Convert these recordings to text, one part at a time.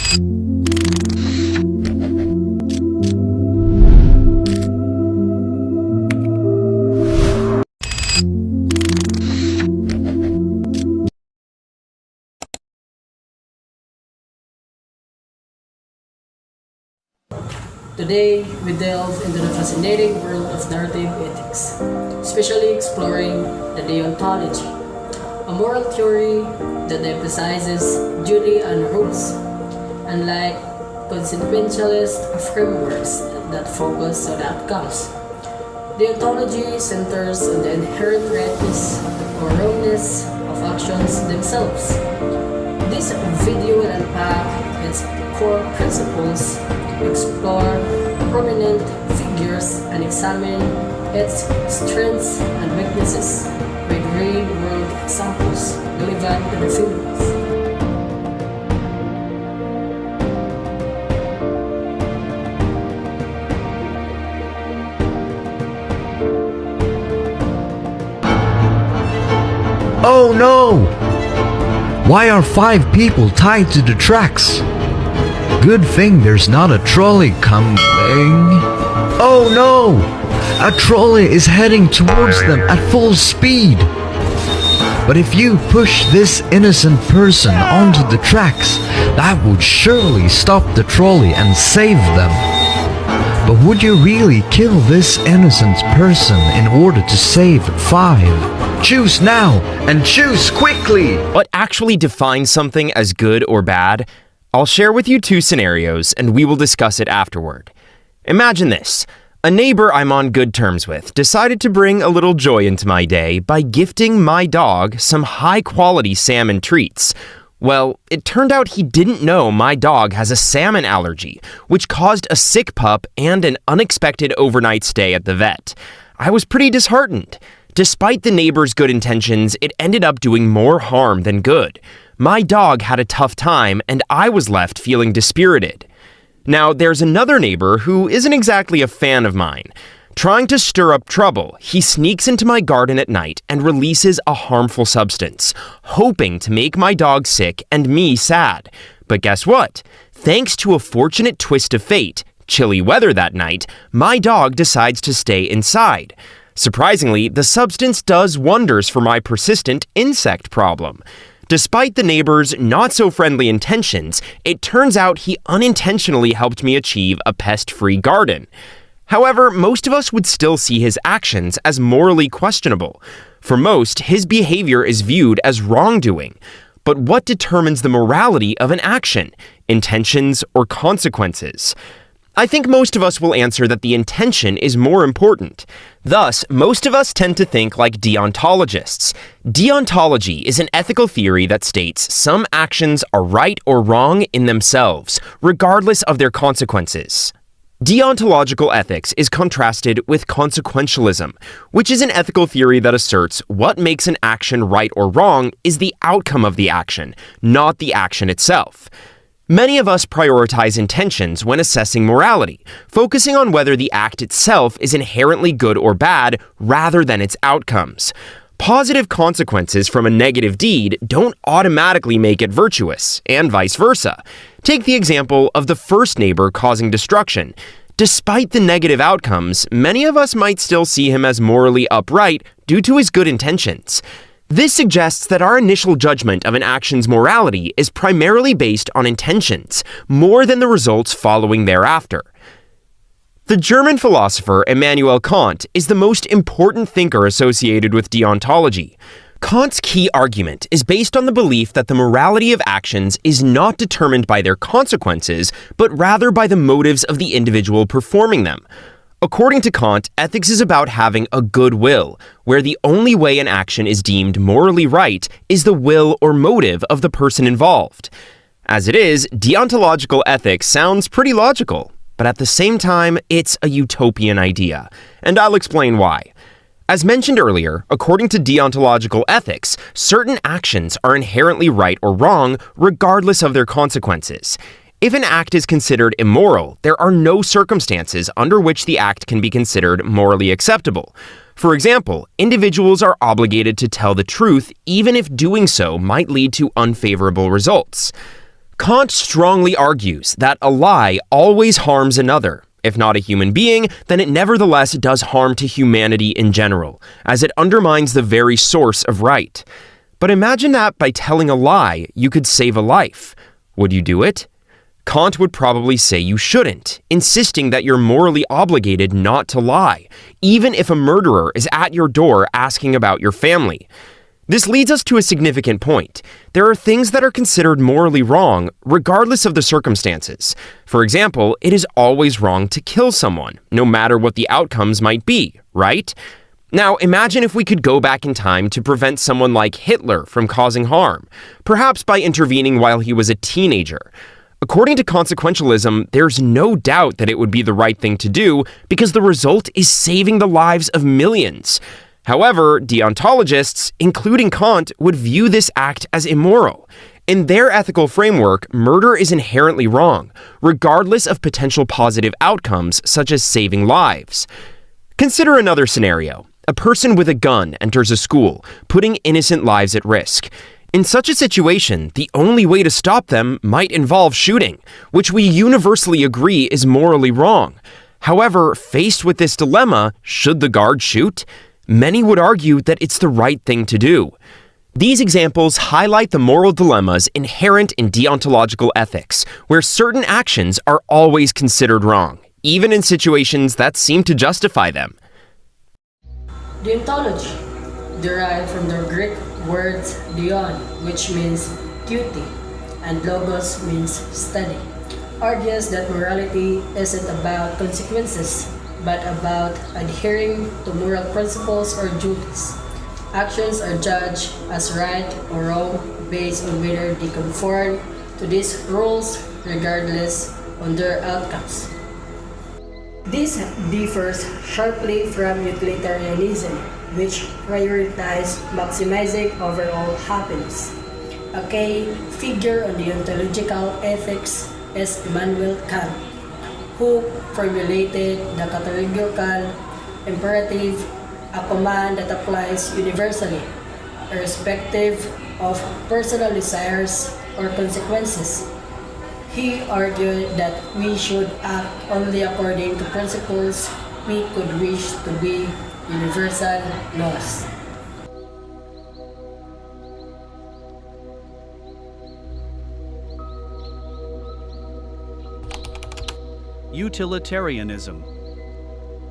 Today, we delve into the fascinating world of narrative ethics, especially exploring the Deontology, a moral theory that emphasizes duty and rules, unlike consequentialist frameworks that focus on outcomes. Deontology centers on the inherent rightness or wrongness of actions themselves. This video will unpack its core principles, explore prominent figures, and examine its strengths and weaknesses with real-world examples relevant to the field. Oh no! Why are 5 people tied to the tracks? Good thing there's not a trolley coming. Oh no! A trolley is heading towards them at full speed. But if you push this innocent person onto the tracks, that would surely stop the trolley and save them. But would you really kill this innocent person in order to save 5? Choose now, and choose quickly! What actually defines something as good or bad? I'll share with you 2 scenarios, and we will discuss it afterward. Imagine this. A neighbor I'm on good terms with decided to bring a little joy into my day by gifting my dog some high-quality salmon treats. Well, it turned out he didn't know my dog has a salmon allergy, which caused a sick pup and an unexpected overnight stay at the vet. I was pretty disheartened. Despite the neighbor's good intentions, it ended up doing more harm than good. My dog had a tough time, and I was left feeling dispirited. Now, there's another neighbor who isn't exactly a fan of mine. Trying to stir up trouble, he sneaks into my garden at night and releases a harmful substance, hoping to make my dog sick and me sad. But guess what? Thanks to a fortunate twist of fate, chilly weather that night, my dog decides to stay inside. Surprisingly, the substance does wonders for my persistent insect problem. Despite the neighbor's not-so-friendly intentions, it turns out he unintentionally helped me achieve a pest-free garden. However, most of us would still see his actions as morally questionable. For most, his behavior is viewed as wrongdoing. But what determines the morality of an action? Intentions or consequences? I think most of us will answer that the intention is more important. Thus, most of us tend to think like deontologists. Deontology is an ethical theory that states some actions are right or wrong in themselves, regardless of their consequences. Deontological ethics is contrasted with consequentialism, which is an ethical theory that asserts what makes an action right or wrong is the outcome of the action, not the action itself. Many of us prioritize intentions when assessing morality, focusing on whether the act itself is inherently good or bad rather than its outcomes. Positive consequences from a negative deed don't automatically make it virtuous, and vice versa. Take the example of the first neighbor causing destruction. Despite the negative outcomes, many of us might still see him as morally upright due to his good intentions. This suggests that our initial judgment of an action's morality is primarily based on intentions, more than the results following thereafter. The German philosopher Immanuel Kant is the most important thinker associated with deontology. Kant's key argument is based on the belief that the morality of actions is not determined by their consequences, but rather by the motives of the individual performing them. According to Kant, ethics is about having a good will, where the only way an action is deemed morally right is the will or motive of the person involved. As it is, deontological ethics sounds pretty logical, but at the same time, it's a utopian idea, and I'll explain why. As mentioned earlier, according to deontological ethics, certain actions are inherently right or wrong regardless of their consequences. If an act is considered immoral, there are no circumstances under which the act can be considered morally acceptable. For example, individuals are obligated to tell the truth even if doing so might lead to unfavorable results. Kant strongly argues that a lie always harms another. If not a human being, then it nevertheless does harm to humanity in general, as it undermines the very source of right. But imagine that by telling a lie, you could save a life. Would you do it? Kant would probably say you shouldn't, insisting that you're morally obligated not to lie, even if a murderer is at your door asking about your family. This leads us to a significant point. There are things that are considered morally wrong, regardless of the circumstances. For example, it is always wrong to kill someone, no matter what the outcomes might be, right? Now, imagine if we could go back in time to prevent someone like Hitler from causing harm, perhaps by intervening while he was a teenager. According to consequentialism, there's no doubt that it would be the right thing to do because the result is saving the lives of millions. However, deontologists, including Kant, would view this act as immoral. In their ethical framework, murder is inherently wrong, regardless of potential positive outcomes such as saving lives. Consider another scenario. A person with a gun enters a school, putting innocent lives at risk. In such a situation, the only way to stop them might involve shooting, which we universally agree is morally wrong. However, faced with this dilemma, should the guard shoot? Many would argue that it's the right thing to do. These examples highlight the moral dilemmas inherent in deontological ethics, where certain actions are always considered wrong, even in situations that seem to justify them. Deontology, derived from the Greek words deon, which means duty, and logos means study, argues that morality isn't about consequences, but about adhering to moral principles or duties. Actions are judged as right or wrong based on whether they conform to these rules regardless on their outcomes. This differs sharply from utilitarianism, which prioritizes maximizing overall happiness. A key figure on deontological ethics is Immanuel Kant, who formulated the categorical imperative, a command that applies universally, irrespective of personal desires or consequences. He argued that we should act only according to principles we could wish to be universal laws. Utilitarianism.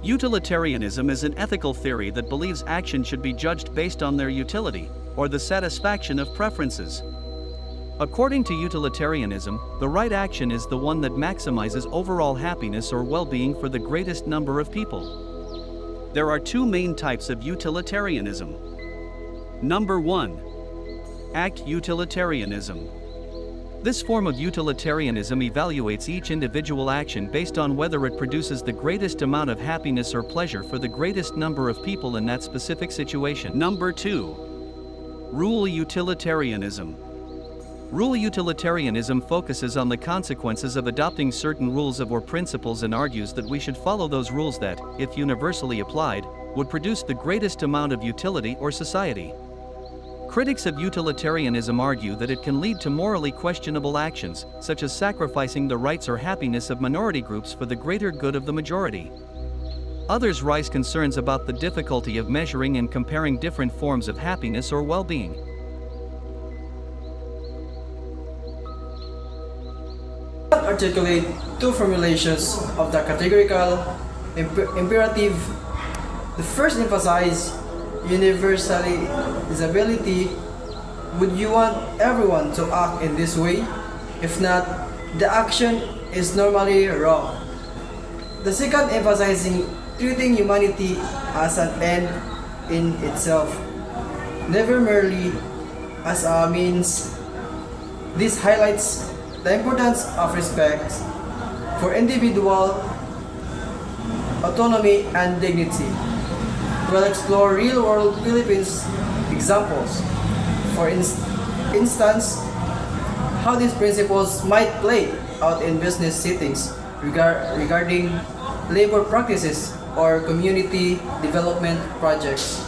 Utilitarianism is an ethical theory that believes action should be judged based on their utility, or the satisfaction of preferences. According to utilitarianism, the right action is the one that maximizes overall happiness or well-being for the greatest number of people. There are two main types of utilitarianism. Number 1. Act utilitarianism. This form of utilitarianism evaluates each individual action based on whether it produces the greatest amount of happiness or pleasure for the greatest number of people in that specific situation. Number 2. Rule utilitarianism. Rule utilitarianism focuses on the consequences of adopting certain rules or principles and argues that we should follow those rules that, if universally applied, would produce the greatest amount of utility or society. Critics of utilitarianism argue that it can lead to morally questionable actions, such as sacrificing the rights or happiness of minority groups for the greater good of the majority. Others raise concerns about the difficulty of measuring and comparing different forms of happiness or well-being. Articulate two formulations of the categorical imperative. The first emphasizes universalizability. Would you want everyone to act in this way? If not, the action is normally wrong. The second emphasizing treating humanity as an end in itself, never merely as a means. This highlights the importance of respect for individual autonomy and dignity. We'll explore real-world Philippines examples. For instance, how these principles might play out in business settings regarding labor practices or community development projects.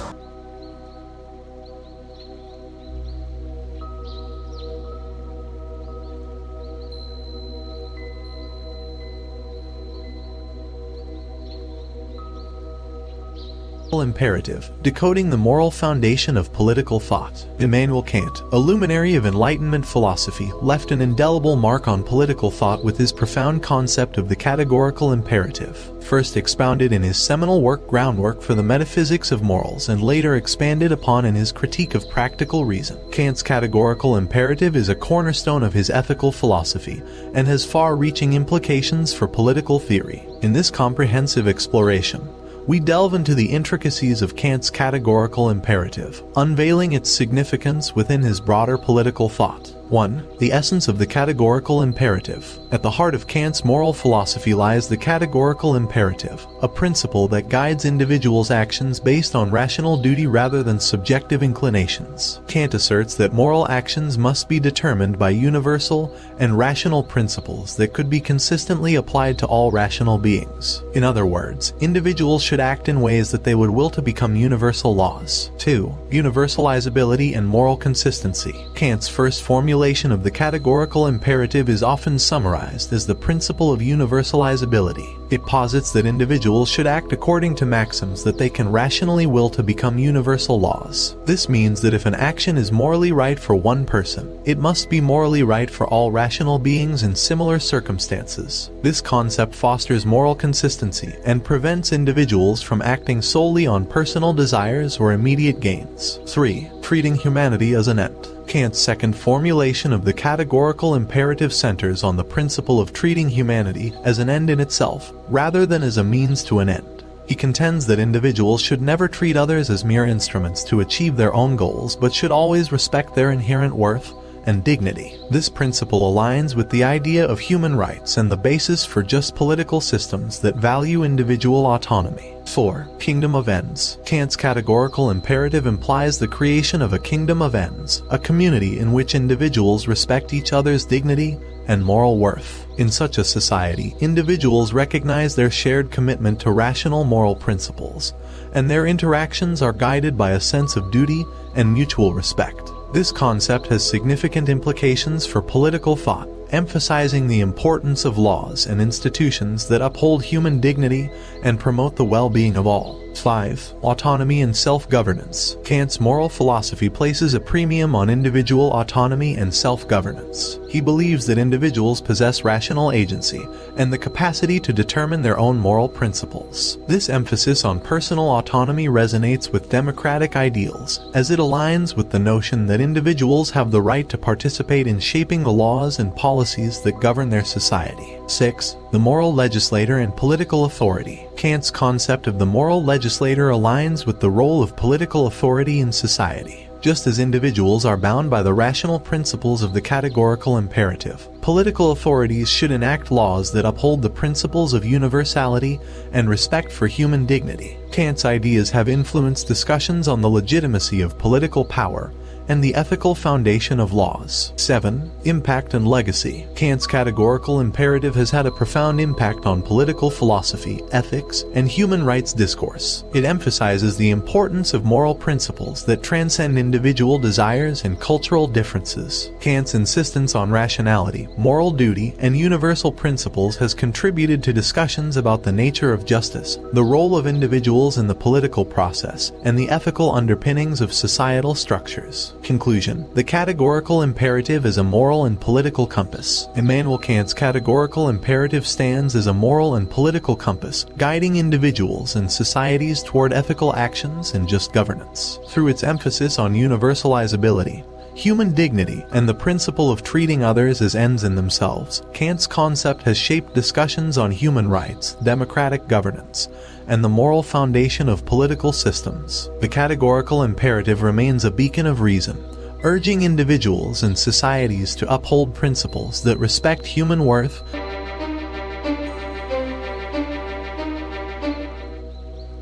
Imperative, decoding the moral foundation of political thought. Immanuel Kant, a luminary of Enlightenment philosophy, left an indelible mark on political thought with his profound concept of the categorical imperative, first expounded in his seminal work Groundwork for the Metaphysics of Morals and later expanded upon in his Critique of Practical Reason. Kant's categorical imperative is a cornerstone of his ethical philosophy and has far-reaching implications for political theory. In this comprehensive exploration, we delve into the intricacies of Kant's categorical imperative, unveiling its significance within his broader political thought. 1. The essence of the categorical imperative. At the heart of Kant's moral philosophy lies the categorical imperative, a principle that guides individuals' actions based on rational duty rather than subjective inclinations. Kant asserts that moral actions must be determined by universal and rational principles that could be consistently applied to all rational beings. In other words, individuals should act in ways that they would will to become universal laws. 2. Universalizability and moral consistency. Kant's first formulation of the categorical imperative is often summarized as the principle of universalizability. It posits that individuals should act according to maxims that they can rationally will to become universal laws. This means that if an action is morally right for one person, it must be morally right for all rational beings in similar circumstances. This concept fosters moral consistency and prevents individuals from acting solely on personal desires or immediate gains. 3. Treating humanity as an end. Kant's second formulation of the categorical imperative centers on the principle of treating humanity as an end in itself, rather than as a means to an end. He contends that individuals should never treat others as mere instruments to achieve their own goals, but should always respect their inherent worth and dignity. This principle aligns with the idea of human rights and the basis for just political systems that value individual autonomy. 4. Kingdom of ends. Kant's categorical imperative implies the creation of a kingdom of ends, a community in which individuals respect each other's dignity and moral worth. In such a society, individuals recognize their shared commitment to rational moral principles, and their interactions are guided by a sense of duty and mutual respect. This concept has significant implications for political thought, emphasizing the importance of laws and institutions that uphold human dignity and promote the well-being of all. 5. Autonomy and self-governance. Kant's moral philosophy places a premium on individual autonomy and self-governance. He believes that individuals possess rational agency and the capacity to determine their own moral principles. This emphasis on personal autonomy resonates with democratic ideals, as it aligns with the notion that individuals have the right to participate in shaping the laws and policies that govern their society. 6. The moral legislator and political authority. Kant's concept of the moral legislator aligns with the role of political authority in society. Just as individuals are bound by the rational principles of the categorical imperative, political authorities should enact laws that uphold the principles of universality and respect for human dignity. Kant's ideas have influenced discussions on the legitimacy of political power and the ethical foundation of laws. 7. Impact and legacy. Kant's categorical imperative has had a profound impact on political philosophy, ethics, and human rights discourse. It emphasizes the importance of moral principles that transcend individual desires and cultural differences. Kant's insistence on rationality, moral duty, and universal principles has contributed to discussions about the nature of justice, the role of individuals in the political process, and the ethical underpinnings of societal structures. Conclusion. The categorical imperative is a moral and political compass. Immanuel Kant's categorical imperative stands as a moral and political compass, guiding individuals and societies toward ethical actions and just governance. Through its emphasis on universalizability, human dignity, and the principle of treating others as ends in themselves, Kant's concept has shaped discussions on human rights, democratic governance, and the moral foundation of political systems. The categorical imperative remains a beacon of reason, urging individuals and societies to uphold principles that respect human worth,